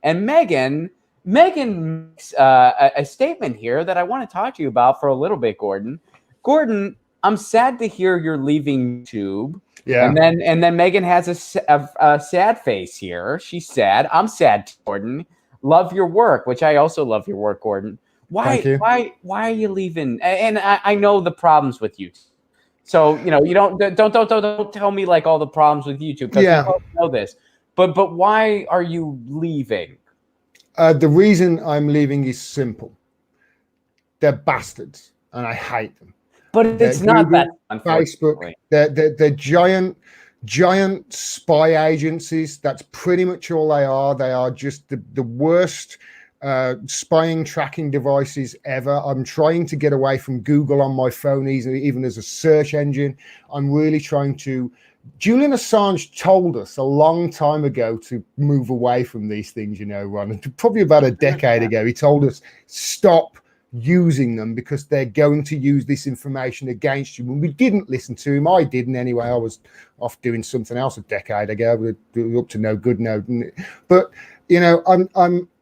And Megan makes a statement here that I want to talk to you about for a little bit, Gordon. Gordon, I'm sad to hear you're leaving YouTube. Yeah. And then Megan has a sad face here. She's sad. I'm sad, Gordon. Love your work, which I also love your work, Gordon. Thank you. Why are you leaving? And I know the problems with YouTube. So, you know, you don't tell me like all the problems with YouTube, because Yeah. we both know this. But why are you leaving? The reason I'm leaving is simple. They're bastards, and I hate them. But it's not that, Facebook. They're giant spy agencies. That's pretty much all they are. They are just the worst spying tracking devices ever. I'm trying to get away from Google on my phone, even as a search engine. I'm really trying to. Julian Assange told us a long time ago to move away from these things, you know, Ron. Probably about a decade ago, he told us, stop using them because they're going to use this information against you. And we didn't listen to him. I didn't anyway. I was off doing something else a decade ago, up to no good now. But you know,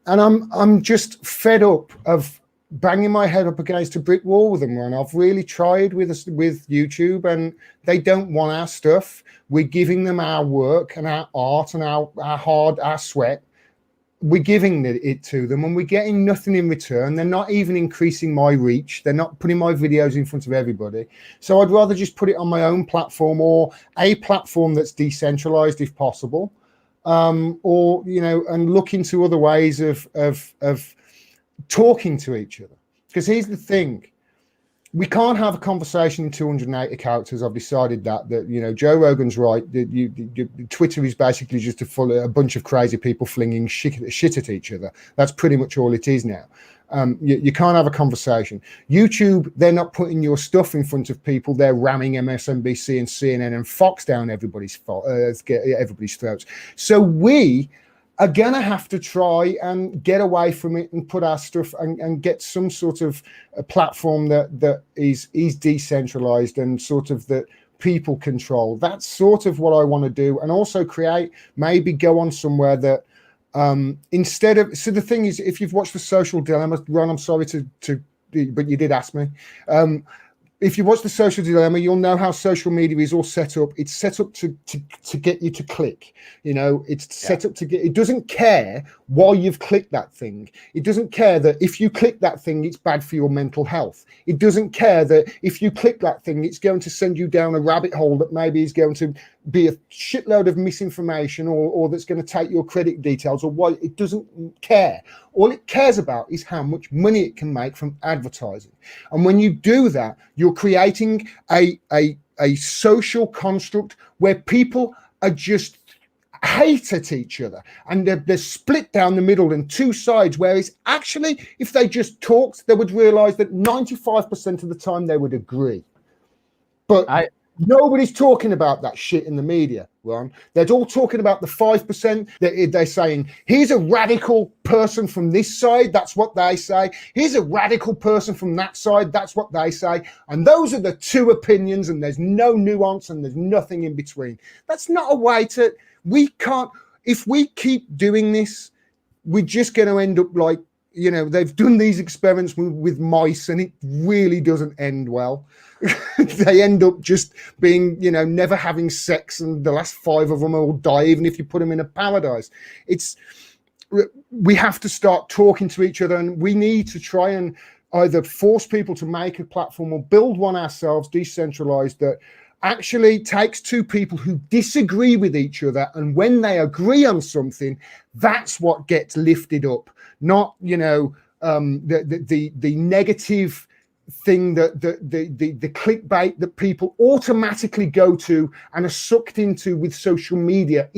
I'm just fed up of banging my head up against a brick wall with them, Ron. I've really tried with YouTube, and they don't want our stuff. We're giving them our work and our art and our sweat. We're giving it to them, and we're getting nothing in return. They're not even increasing my reach. They're not putting my videos in front of everybody. So I'd rather just put it on my own platform, or a platform that's decentralized if possible, or, you know, and look into other ways of talking to each other. Because here's the thing. We can't have a conversation in 280 characters. I've decided that you know, Joe Rogan's right. Twitter is basically just a bunch of crazy people flinging shit at each other. That's pretty much all it is now. You can't have a conversation. YouTube, they're not putting your stuff in front of people. They're ramming MSNBC and CNN and Fox down everybody's throats. So we are gonna have to try and get away from it and put our stuff and get some sort of a platform that is decentralized and sort of that people control. That's sort of what I want to do, and also maybe go on somewhere that instead of. So the thing is, if you've watched The Social Dilemma, Ron, I'm sorry but you did ask me. If you watch The Social Dilemma, you'll know how social media is all set up. It's set up to get you to click. You know, it's set up to get. It doesn't care why you've clicked that thing. It doesn't care that if you click that thing, it's bad for your mental health. It doesn't care that if you click that thing, it's going to send you down a rabbit hole that maybe is going to be a shitload of misinformation, or that's going to take your credit details, or what. It doesn't care. All it cares about is how much money it can make from advertising. And when you do that, you're creating a social construct where people are just hate at each other, and they're split down the middle in two sides, whereas actually if they just talked, they would realize that 95% of the time they would agree. But nobody's talking about that shit in the media, Ron. They're all talking about the 5%. They're saying, here's a radical person from this side. That's what they say. Here's a radical person from that side. That's what they say. And those are the two opinions, and there's no nuance, and there's nothing in between. That's not a way to. We can't. If we keep doing this, we're just going to end up like, you know, they've done these experiments with mice, and it really doesn't end well. They end up just being, you know, never having sex, and the last 5 of them all die, even if you put them in a paradise. We have to start talking to each other, and we need to try and either force people to make a platform or build one ourselves, decentralized, that actually takes two people who disagree with each other, and when they agree on something, that's what gets lifted up, not, you know, the negative thing, that the clickbait that people automatically go to and are sucked into with social media.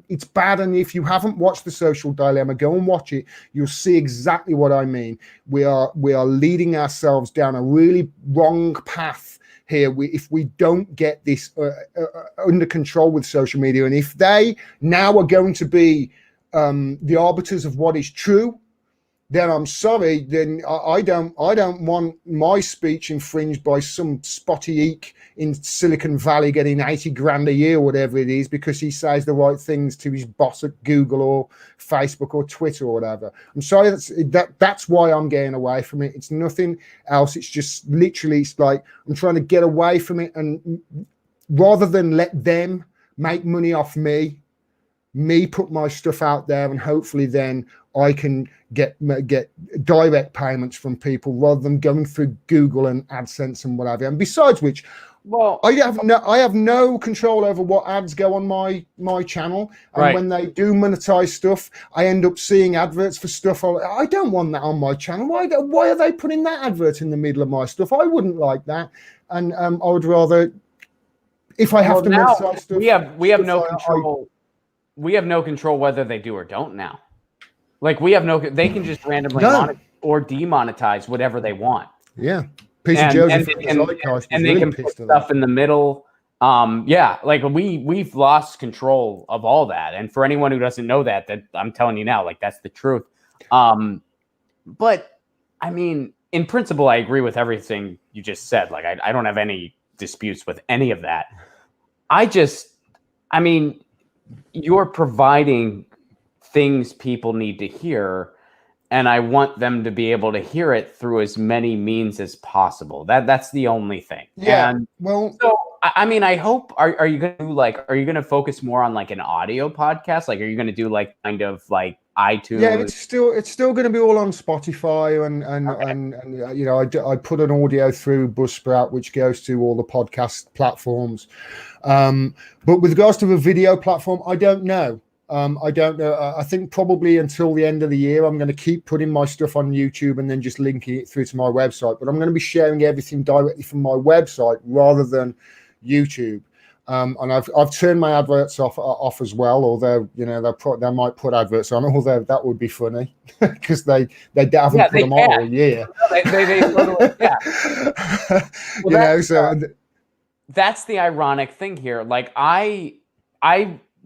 It's bad. And if you haven't watched The Social Dilemma, go and watch it. You'll see exactly what I mean. We are leading ourselves down a really wrong path here. If we don't get this under control with social media, and if they now are going to be the arbiters of what is true, then I'm sorry. Then I don't want my speech infringed by some spotty eek in Silicon Valley getting 80 grand a year or whatever it is because he says the right things to his boss at Google or Facebook or Twitter or whatever. I'm sorry, that's why I'm getting away from it. It's nothing else. It's just literally, it's like I'm trying to get away from it, and rather than let them make money off me put my stuff out there, and hopefully then I can get direct payments from people rather than going through Google and AdSense and whatever. And besides which, well, I have no control over what ads go on my channel. And when they do monetize stuff, I end up seeing adverts for stuff. I don't want that on my channel. Why are they putting that advert in the middle of my stuff? I wouldn't like that. And I would rather, if I have to monetize stuff, we have no control. We have no control whether they do or don't now. Like they can just randomly monetize or demonetize whatever they want. Yeah. And they can put stuff in the middle. Like we've lost control of all that. And for anyone who doesn't know that I'm telling you now, like that's the truth. But I mean, in principle, I agree with everything you just said. Like I don't have any disputes with any of that. I mean, you're providing things people need to hear, and I want them to be able to hear it through as many means as possible. That's the only thing. Yeah. And so I mean, I hope are you going to focus more on like an audio podcast? Like, are you going to do like kind of like iTunes? Yeah, it's still going to be all on Spotify and you know, I put an audio through Buzzsprout, which goes to all the podcast platforms. But with regards to the video platform, I don't know. I don't know. I think probably until the end of the year, I'm going to keep putting my stuff on YouTube and then just linking it through to my website. But I'm going to be sharing everything directly from my website rather than YouTube. And I've turned my adverts off as well. Although you know they might put adverts on, although that would be funny because they haven't put them on all year. They totally, Well, that's the ironic thing here. Like I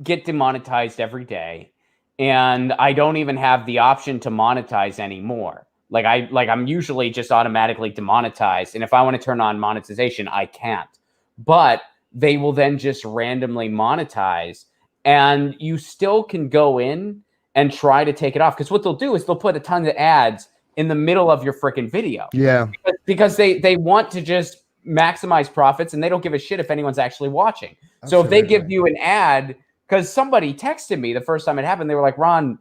get demonetized every day, and I don't even have the option to monetize anymore. I'm usually just automatically demonetized, and if I want to turn on monetization, I can't. But they will then just randomly monetize, and you still can go in and try to take it off. Because what they'll do is they'll put a ton of ads in the middle of your freaking video. Yeah. Because they want to just maximize profits, and they don't give a shit if anyone's actually watching. Absolutely. So if they give you an ad, because somebody texted me the first time it happened, they were like, Ron,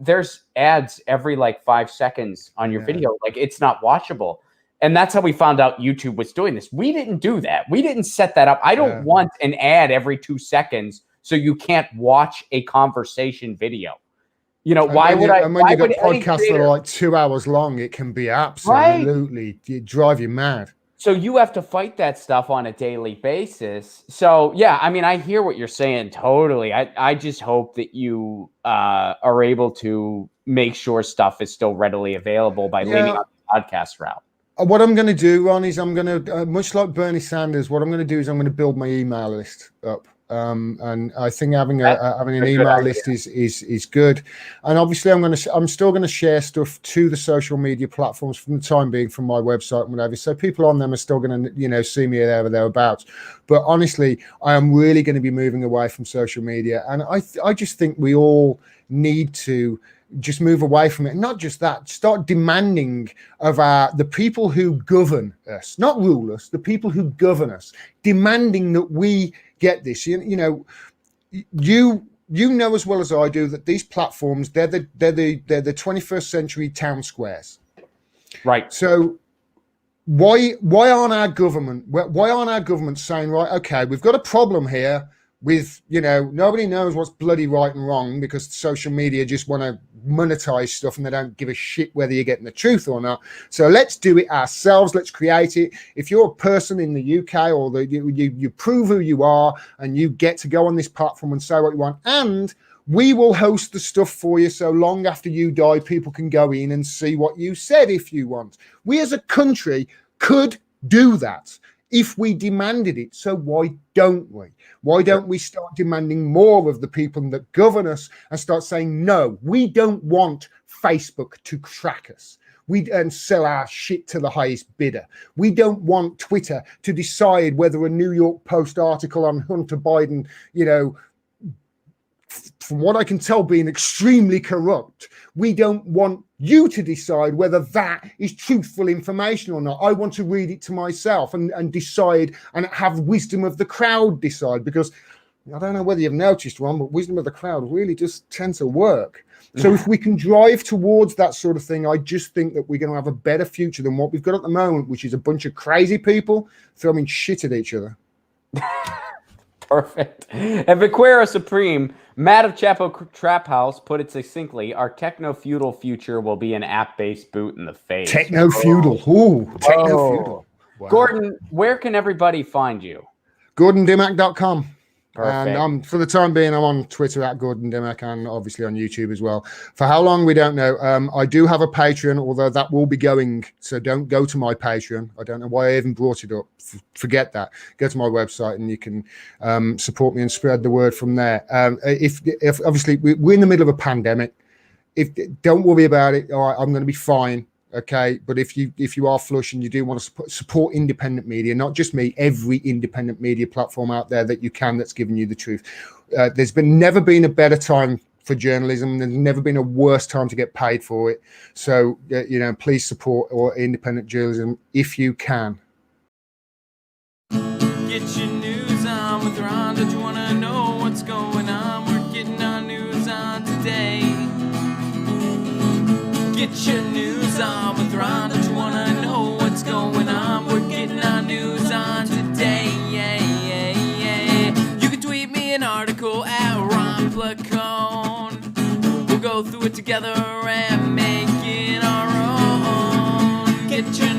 there's ads every like 5 seconds on your video. Like, it's not watchable. And that's how we found out YouTube was doing this. We didn't do that. We didn't set that up. I don't want an ad every 2 seconds so you can't watch a conversation video. You know, why would I? And when you got podcasts that are like 2 hours long, it can be absolutely drive you mad. So you have to fight that stuff on a daily basis. So, yeah, I mean, I hear what you're saying totally. I just hope that you are able to make sure stuff is still readily available by leaning on the podcast route. What I'm going to do, Ron, is I'm going to, much like Bernie Sanders, what I'm going to do is I'm going to build my email list up. And I think having an email list is good. And obviously, I'm still going to share stuff to the social media platforms from the time being from my website and whatever. So people on them are still going to, you know, see me there or thereabouts. But honestly, I am really going to be moving away from social media. And I just think we all need to just move away from it. And not just that, start demanding of the people who govern us, not rule us, the people who govern us, demanding that we get this. You know as well as I do that these platforms, they're the 21st century town squares. Right. So why aren't our government saying, right, okay, we've got a problem here with, you know, nobody knows what's bloody right and wrong because social media just want to monetize stuff and they don't give a shit whether you're getting the truth or not. So let's do it ourselves. Let's create it. If you're a person in the UK or you prove who you are and you get to go on this platform and say what you want, and we will host the stuff for you so long after you die, people can go in and see what you said if you want. We as a country could do that. if we demanded it. So why don't we? Why don't we start demanding more of the people that govern us and start saying, no, we don't want Facebook to track us and sell our shit to the highest bidder. We don't want Twitter to decide whether a New York Post article on Hunter Biden, from what I can tell, being extremely corrupt. We don't want you to decide whether that is truthful information or not. I want to read it to myself and decide and have wisdom of the crowd decide, because I don't know whether you've noticed, Ron, but wisdom of the crowd really just tends to work. So if we can drive towards that sort of thing, I just think that we're going to have a better future than what we've got at the moment, which is a bunch of crazy people throwing shit at each other. Perfect. And Viquera Supreme, Matt of Chapo Trap House, put it succinctly: our techno-feudal future will be an app-based boot in the face. Techno-feudal. Ooh, techno-feudal. Wow. Gordon, where can everybody find you? GordonDimmack.com. Perfect. And for the time being, I'm on Twitter at Gordon Dimmack and obviously on YouTube as well. For how long, we don't know. I do have a Patreon, although that will be going. So don't go to my Patreon. I don't know why I even brought it up. Forget that. Go to my website and you can support me and spread the word from there. If obviously we're in the middle of a pandemic, don't worry about it. All right, I'm going to be fine. Okay, but if you are flush and you do want to support independent media, not just me, every independent media platform out there that you can, that's giving you the truth. There's never been a better time for journalism. There's never been a worse time to get paid for it. So please support independent journalism if you can. Get your news on with Ron. Don't you want to know what's going on? We're getting our news on today. Get your news on with Ron. Don't you want to know what's going on? We're getting our news on today. You can tweet me an article at Ron Placone. We'll go through it together and make it our own. Get your